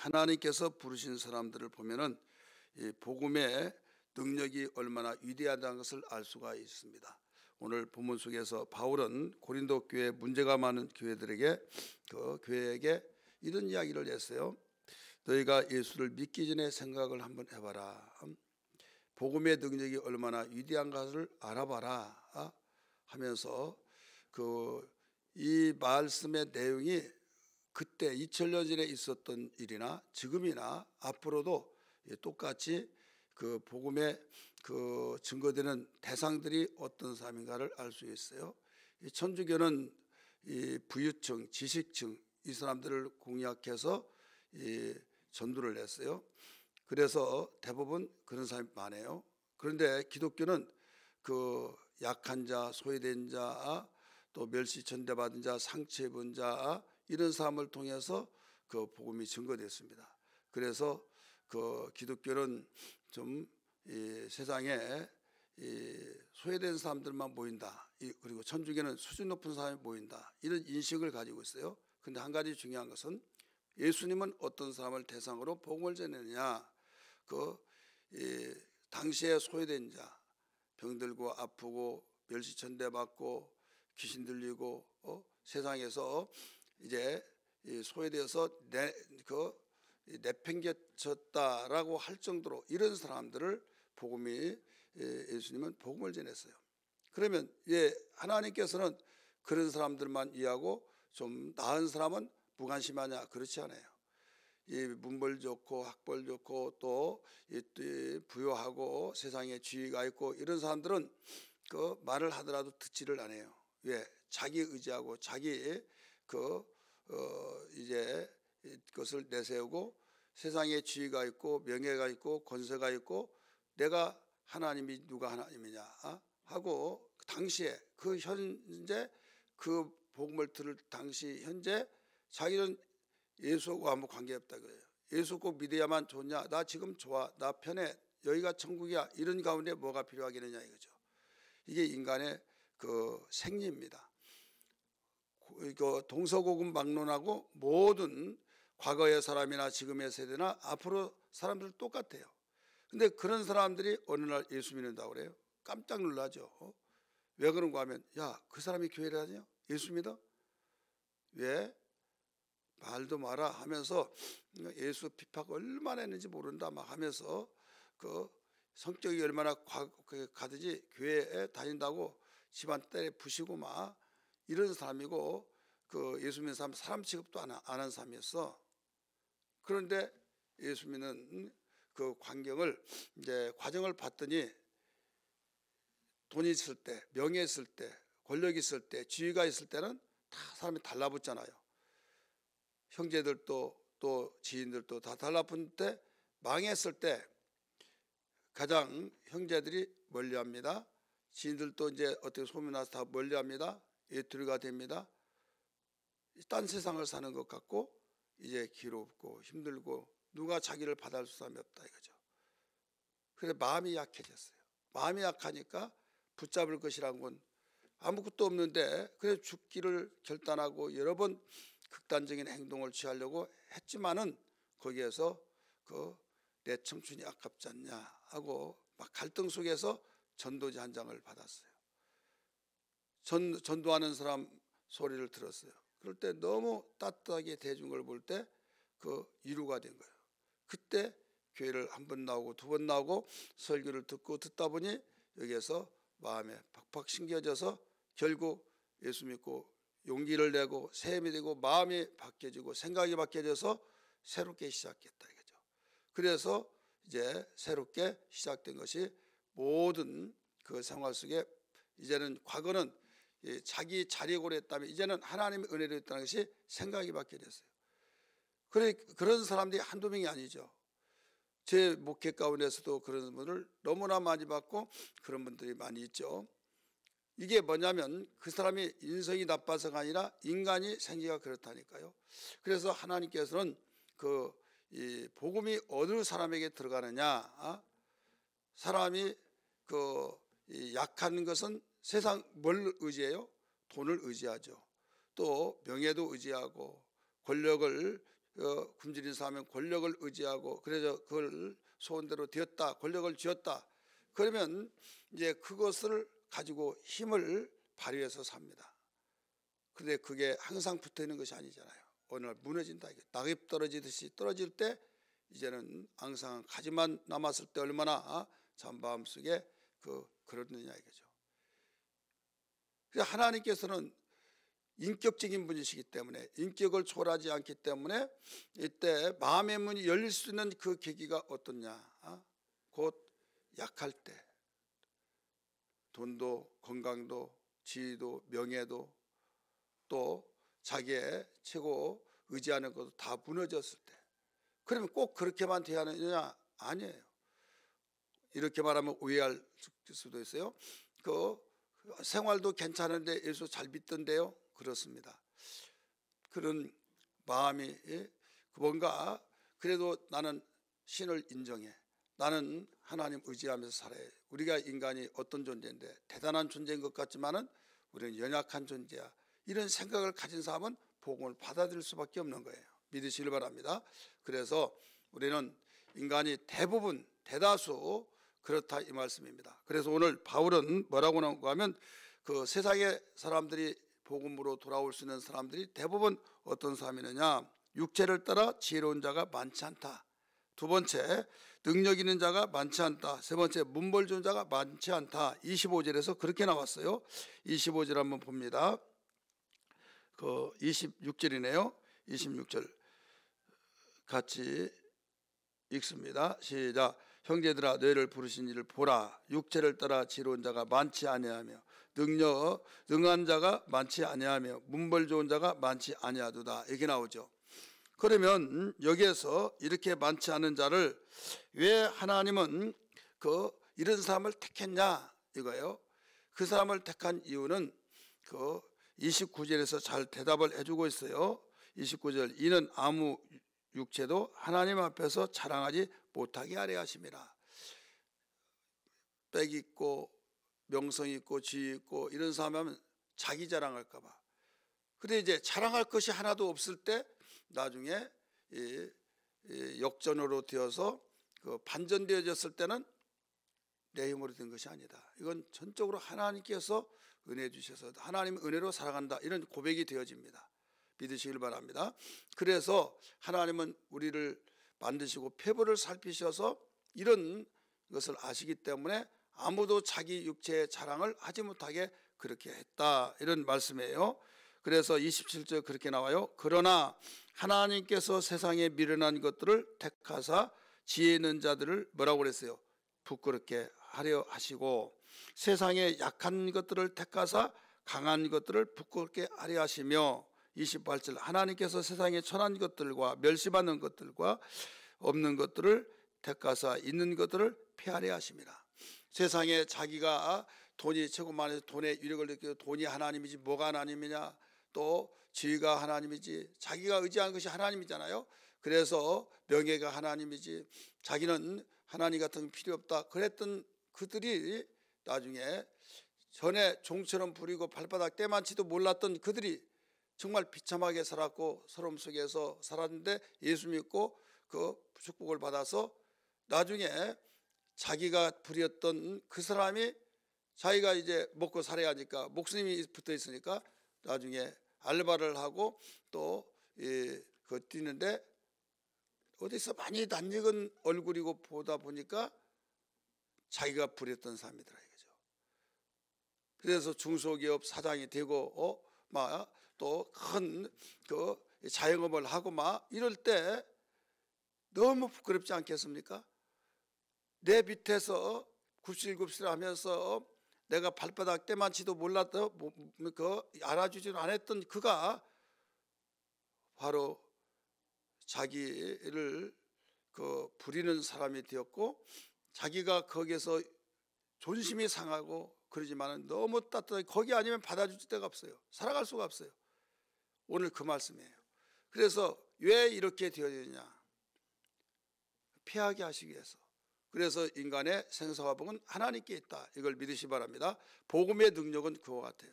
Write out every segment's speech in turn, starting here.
하나님께서 부르신 사람들을 보면은 이 복음의 능력이 얼마나 위대하다는 것을 알 수가 있습니다. 오늘 본문 속에서 바울은 고린도 교회 문제가 많은 교회들에게 그 교회에게 이런 이야기를 했어요. 너희가 예수를 믿기 전에 생각을 한번 해봐라. 복음의 능력이 얼마나 위대한 것을 알아봐라 하면서 이 말씀의 내용이 그때 2000년 전에 있었던 일이나 지금이나 앞으로도 똑같이 그 복음의 그 증거되는 대상들이 어떤 사람인가를 알 수 있어요. 이 천주교는 이 부유층, 지식층 이 사람들을 공략해서 이 전도를 했어요. 그래서 대부분 그런 사람이 많아요. 그런데 기독교는 그 약한 자, 소외된 자, 또 멸시 천대받은 자, 상처 입은 자 이런 사람을 통해서 그 복음이 증거됐습니다. 그래서 그 기독교는 좀 이 세상에 이 소외된 사람들만 모인다. 그리고 천주교는 수준 높은 사람이 모인다. 이런 인식을 가지고 있어요. 그런데 한 가지 중요한 것은 예수님은 어떤 사람을 대상으로 복음을 전했느냐. 당시에 소외된 자, 병들고 아프고 멸시천대받고 귀신 들리고 세상에서 이제 소외되어서 내팽개쳤다라고 할 정도로 이런 사람들을 예수님은 복음을 전했어요. 그러면 하나님께서는 그런 사람들만 위하고 좀 나은 사람은 무관심하냐? 그렇지 않아요. 이 문벌 좋고 학벌 좋고 또 부유하고 세상에 지위가 있고 이런 사람들은 그 말을 하더라도 듣지를 않아요. 왜? 자기 의지하고 자기 이제 그것을 내세우고 세상에 지위가 있고 명예가 있고 권세가 있고 내가 하나님이 누가 하나님이냐 하고 당시에 그 현재 그 복음을 들을 당시 현재 자기는 예수하고 아무 관계없다 그래요. 예수 꼭 믿어야만 좋냐? 나 지금 좋아. 나 편해. 여기가 천국이야. 이런 가운데 뭐가 필요하겠느냐 이거죠. 이게 인간의 그 생리입니다. 동서고금 막론하고 모든 과거의 사람이나 지금의 세대나 앞으로 사람들 똑같아요. 근데 그런 사람들이 어느 날 예수 믿는다고 그래요. 깜짝 놀라죠. 왜 그런가 하면 그 사람이 교회를 하냐? 예수 믿어? 왜? 말도 마라 하면서 예수 비판 얼마나 했는지 모른다 막 하면서 그 성격이 얼마나 가든지 교회에 다닌다고 집안 때려 부시고 막 이런 사람이고 그 예수 믿는 사람 취급도 안 한 사람이었어. 그런데 예수 믿는 그 과정을 봤더니 돈이 있을 때, 명예 있을 때, 권력 있을 때, 지위가 있을 때는 다 사람이 달라붙잖아요. 형제들도 또 지인들도 다 달라붙을 때 망했을 때 가장 형제들이 멀리합니다. 지인들도 이제 어떻게 소문나서 다 멀리합니다. 예투리가 됩니다. 딴 세상을 사는 것 같고 이제 기롭고 힘들고 누가 자기를 받아줄 사람이 없다 이거죠. 그래서 마음이 약해졌어요. 마음이 약하니까 붙잡을 것이란 건 아무것도 없는데 그래서 죽기를 결단하고 여러 번 극단적인 행동을 취하려고 했지만은 거기에서 내 청춘이 아깝지 않냐 하고 막 갈등 속에서 전도지 한 장을 받았어요. 전도하는 사람 소리를 들었어요. 그럴 때 너무 따뜻하게 대중을 볼 때 이루가 된 거예요. 그때 교회를 한 번 나오고 두 번 나오고 설교를 듣다 보니 여기에서 마음에 팍팍 심겨져서 결국 예수 믿고 용기를 내고 셈이 되고 마음이 바뀌어지고 생각이 바뀌어져서 새롭게 시작했다 이거죠. 그래서 이제 새롭게 시작된 것이 모든 그 생활 속에 이제는 과거는 자기 자력으로 했다면 이제는 하나님의 은혜로 했다는 것이 생각이 바뀌어졌어요. 그런 사람들이 한두 명이 아니죠. 제 목회 가운데서도 그런 분을 너무나 많이 봤고 그런 분들이 많이 있죠. 이게 뭐냐면 그 사람이 인성이 나빠서가 아니라 인간이 생기가 그렇다니까요. 그래서 하나님께서는 이 복음이 어느 사람에게 들어가느냐, 사람이 이 약한 것은 세상 뭘 의지해요? 돈을 의지하죠. 또 명예도 의지하고 권력을 굶주린 사람은 권력을 의지하고 그래서 그걸 소원대로 되었다, 권력을 쥐었다. 그러면 이제 그것을 가지고 힘을 발휘해서 삽니다. 그런데 그게 항상 붙어 있는 것이 아니잖아요. 어느 날 무너진다. 낙엽 떨어지듯이 떨어질 때 이제는 앙상한 가지만 남았을 때 얼마나 잠바함 속에 그러느냐 이거죠. 하나님께서는 인격적인 분이시기 때문에, 인격을 초월하지 않기 때문에 이때 마음의 문이 열릴 수 있는 그 계기가 어떻냐? 곧 약할 때 돈도 건강도 지위도 명예도 또 자기의 최고 의지하는 것도 다 무너졌을 때, 그러면 꼭 그렇게만 돼야 하느냐? 아니에요. 이렇게 말하면 오해할 수도 있어요. 그 생활도 괜찮은데 예수 잘 믿던데요? 그렇습니다. 그런 마음이 뭔가 그래도 나는 신을 인정해, 나는 하나님 의지하면서 살아야 해. 우리가 인간이 어떤 존재인데 대단한 존재인 것 같지만은 우리는 연약한 존재야. 이런 생각을 가진 사람은 복음을 받아들일 수밖에 없는 거예요. 믿으시길 바랍니다. 그래서 우리는 인간이 대부분 대다수 그렇다 이 말씀입니다. 그래서 오늘 바울은 뭐라고 나오고 하면 그 세상의 사람들이 복음으로 돌아올 수 있는 사람들이 대부분 어떤 사람이느냐? 육체를 따라 지혜로운 자가 많지 않다. 두 번째, 능력 있는 자가 많지 않다. 세 번째, 문벌 좋은 자가 많지 않다. 25절에서 그렇게 나왔어요. 25절 한번 봅니다. 그 26절이네요. 26절 같이 읽습니다. 시작. 형제들아, 너희를 부르신 이를 보라. 육체를 따라 지혜로운 자가 많지 아니하며 능한 자가 많지 아니하며 문벌 좋은 자가 많지 아니하도다. 이렇게 나오죠. 그러면 여기에서 이렇게 많지 않은 자를 왜 하나님은 이런 사람을 택했냐 이거예요. 그 사람을 택한 이유는 29절에서 잘 대답을 해주고 있어요. 29절, 이는 아무 육체도 하나님 앞에서 자랑하지 못하게 하려 하심이라. 빽 있고 명성 있고 지위 있고 이런 사람 하면 자기 자랑할까 봐. 근데 이제 자랑할 것이 하나도 없을 때 나중에 역전으로 되어서 반전되어졌을 때는 내 힘으로 된 것이 아니다. 이건 전적으로 하나님께서 은혜 주셔서 하나님 은혜로 살아간다. 이런 고백이 되어집니다. 믿으시길 바랍니다. 그래서 하나님은 우리를 만드시고 폐부를 살피셔서 이런 것을 아시기 때문에 아무도 자기 육체의 자랑을 하지 못하게 그렇게 했다. 이런 말씀이에요. 그래서 27절 그렇게 나와요. 그러나 하나님께서 세상에 미련한 것들을 택하사 지혜 있는 자들을 뭐라고 그랬어요? 부끄럽게 하려 하시고 세상에 약한 것들을 택하사 강한 것들을 부끄럽게 하려 하시며 28절 하나님께서 세상에 천한 것들과 멸시받는 것들과 없는 것들을 택하사 있는 것들을 폐하려 하심이라. 세상에 자기가 돈이 최고 많아서 돈의 위력을 느끼고 돈이 하나님이지 뭐가 하나님이냐, 또 지위가 하나님이지, 자기가 의지한 것이 하나님이잖아요. 그래서 명예가 하나님이지 자기는 하나님 같은 게 필요 없다 그랬던 그들이 나중에 전에 종처럼 부리고 발바닥 때만치도 몰랐던 그들이 정말 비참하게 살았고 서러움 속에서 살았는데 예수 믿고 그 축복을 받아서 나중에 자기가 부렸던 그 사람이 자기가 이제 먹고 살아야 하니까 목숨이 붙어 있으니까 나중에 알바를 하고 또 뛰는데 어디서 많이 낯익은 얼굴이고 보다 보니까 자기가 부렸던 사람이더라 이거죠. 그래서 중소기업 사장이 되고 또 큰 자영업을 하고 막 이럴 때 너무 부끄럽지 않겠습니까? 내 밑에서 굽실굽실 하면서 내가 발바닥 때만치도 몰랐던 알아주지도 않았던 그가 바로 자기를 부리는 사람이 되었고 자기가 거기에서 존심이 상하고 그러지만은 너무 따뜻하게 거기 아니면 받아줄 데가 없어요. 살아갈 수가 없어요. 오늘 그 말씀이에요. 그래서 왜 이렇게 되어지느냐? 피하게 하시기 위해서. 그래서 인간의 생사와 복은 하나님께 있다. 이걸 믿으시 바랍니다. 복음의 능력은 그와 같아요.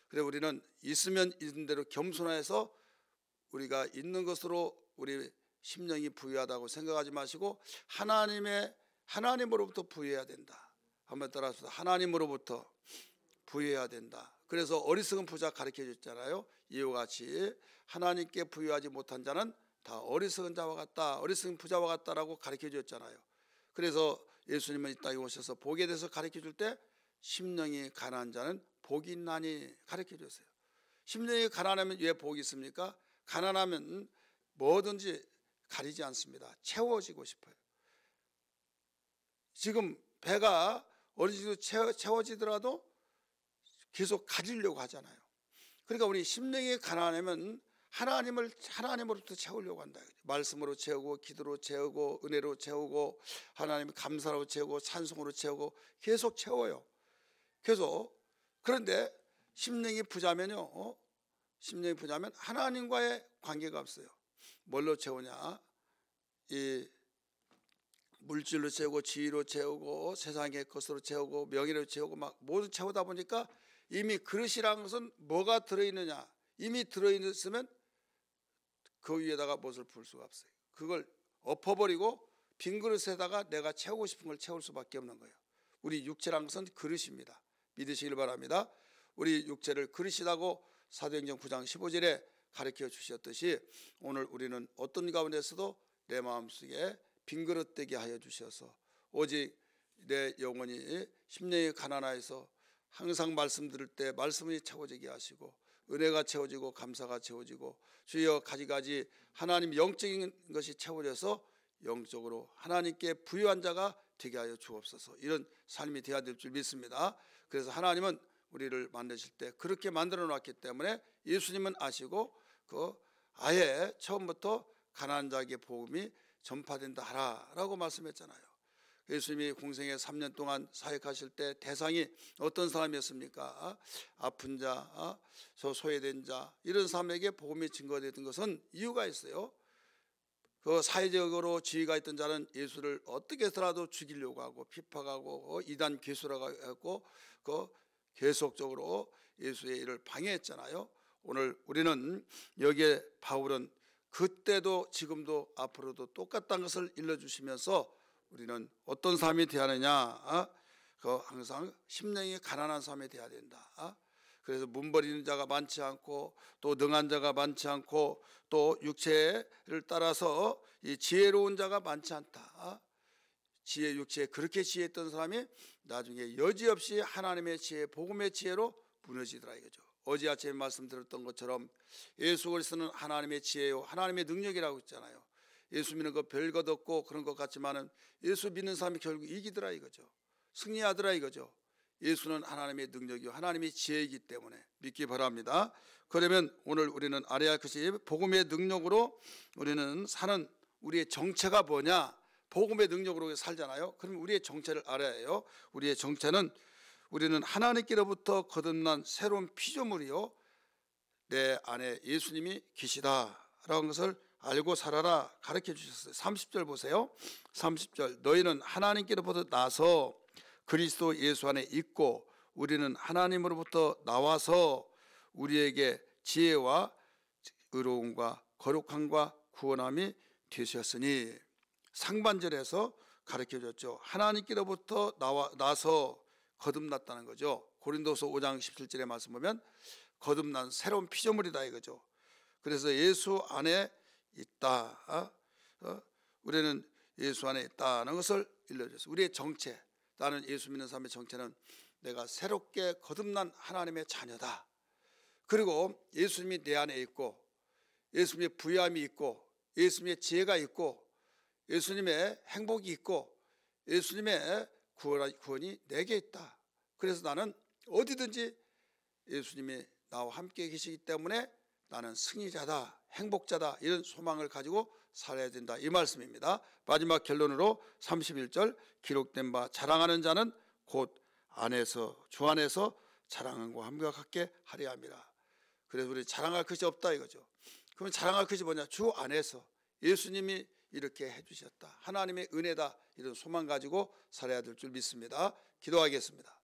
그래서 우리는 있으면 있는 대로 겸손해서 우리가 있는 것으로 우리 심령이 부유하다고 생각하지 마시고 하나님으로부터 부유해야 된다. 한번 따라서 하나님으로부터 부유해야 된다. 그래서 어리석은 부자 가르쳐 줬잖아요. 이와 같이 하나님께 부유하지 못한 자는 다 어리석은 자와 같다, 어리석은 부자와 같다라고 가르쳐 줬잖아요. 그래서 예수님은 이 땅에 오셔서 복에 대해서 가르쳐 줄 때 심령이 가난한 자는 복이 있나니 가르쳐 줬어요. 심령이 가난하면 왜 복이 있습니까? 가난하면 뭐든지 가리지 않습니다. 채워지고 싶어요. 지금 배가 어느 정도 채워지더라도 계속 가지려고 하잖아요. 그러니까 우리 심령이 가난하면 하나님으로부터 채우려고 한다. 말씀으로 채우고, 기도로 채우고, 은혜로 채우고, 하나님 감사로 채우고, 찬송으로 채우고, 계속 채워요. 그런데 심령이 부자면요, 심령이 부자면 하나님과의 관계가 없어요. 뭘로 채우냐? 이 물질로 채우고, 지위로 채우고, 세상의 것으로 채우고, 명예로 채우고, 막 모두 채우다 보니까 이미 그릇이라는 것은 뭐가 들어있느냐? 이미 들어있으면 그 위에다가 못을 부을 수가 없어요. 그걸 엎어버리고 빈 그릇에다가 내가 채우고 싶은 걸 채울 수밖에 없는 거예요. 우리 육체라는 것은 그릇입니다. 믿으시길 바랍니다. 우리 육체를 그릇이라고 사도행전 9장 15절에 가르쳐 주셨듯이 오늘 우리는 어떤 가운데서도 내 마음속에 빈 그릇 되게 하여 주셔서 오직 내 영혼이 심령이 가난하여서 항상 말씀 들을 때 말씀이 채워지게 하시고, 은혜가 채워지고 감사가 채워지고, 주여 가지가지 하나님 영적인 것이 채워져서 영적으로 하나님께 부유한 자가 되게 하여 주옵소서. 이런 삶이 되어야 될 줄 믿습니다. 그래서 하나님은 우리를 만드실 때 그렇게 만들어 놨기 때문에 예수님은 아시고 아예 처음부터 가난한 자에게 복음이 전파된다 하라라고 말씀했잖아요. 예수님이 공생애 3년 동안 사역하실 때 대상이 어떤 사람이었습니까? 아픈 자, 소외된 자, 이런 사람에게 복음이 증거되던 것은 이유가 있어요. 그 사회적으로 지위가 있던 자는 예수를 어떻게 해서라도 죽이려고 하고 핍박하고 이단 괴수라고 했고 계속적으로 예수의 일을 방해했잖아요. 오늘 우리는 여기에 바울은 그때도 지금도 앞으로도 똑같다는 것을 일러주시면서 우리는 어떤 삶이 되어야 하느냐? 항상 심령이 가난한 삶이 되어야 된다. 그래서 문버리는 자가 많지 않고 또 능한 자가 많지 않고 또 육체를 따라서 이 지혜로운 자가 많지 않다. 육체에 그렇게 지혜했던 사람이 나중에 여지없이 하나님의 지혜, 복음의 지혜로 무너지더라 이거죠. 어제 아침에 말씀드렸던 것처럼 예수 그리스도는 하나님의 지혜요, 하나님의 능력이라고 했잖아요. 예수 믿는 거 별것 없고 그런 것 같지만은 예수 믿는 사람이 결국 이기더라 이거죠. 승리하더라 이거죠. 예수는 하나님의 능력이요, 하나님의 지혜이기 때문에 믿기 바랍니다. 그러면 오늘 우리는 알아야 것이 복음의 능력으로 우리는 사는 우리의 정체가 뭐냐? 복음의 능력으로 살잖아요. 그럼 우리의 정체를 알아야 해요. 우리의 정체는 우리는 하나님께로부터 거듭난 새로운 피조물이요, 내 안에 예수님이 계시다라는 것을 알고 살아라 가르쳐 주셨어요. 30절 보세요. 30절, 너희는 하나님께로부터 나서 그리스도 예수 안에 있고 우리는 하나님으로부터 나와서 우리에게 지혜와 의로움과 거룩함과 구원함이 되셨으니, 상반절에서 가르쳐 줬죠. 하나님께로부터 나서 거듭났다는 거죠. 고린도서 5장 17절의 말씀 보면 거듭난 새로운 피조물이다 이거죠. 그래서 예수 안에 있다. 우리는 예수 안에 있다는 것을 일러줬어요. 우리의 정체, 나는 예수 믿는 사람의 정체는 내가 새롭게 거듭난 하나님의 자녀다. 그리고 예수님이 내 안에 있고 예수님의 부유함이 있고 예수님의 지혜가 있고 예수님의 행복이 있고 예수님의 구원이 내게 있다. 그래서 나는 어디든지 예수님이 나와 함께 계시기 때문에 나는 승리자다, 행복자다, 이런 소망을 가지고 살아야 된다, 이 말씀입니다. 마지막 결론으로 31절, 기록된 바 자랑하는 자는 곧 주 안에서 자랑함과 함과 같게 하려 함이라. 그래서 우리 자랑할 것이 없다 이거죠. 그럼 자랑할 것이 뭐냐? 주 안에서 예수님이 이렇게 해주셨다, 하나님의 은혜다, 이런 소망 가지고 살아야 될 줄 믿습니다. 기도하겠습니다.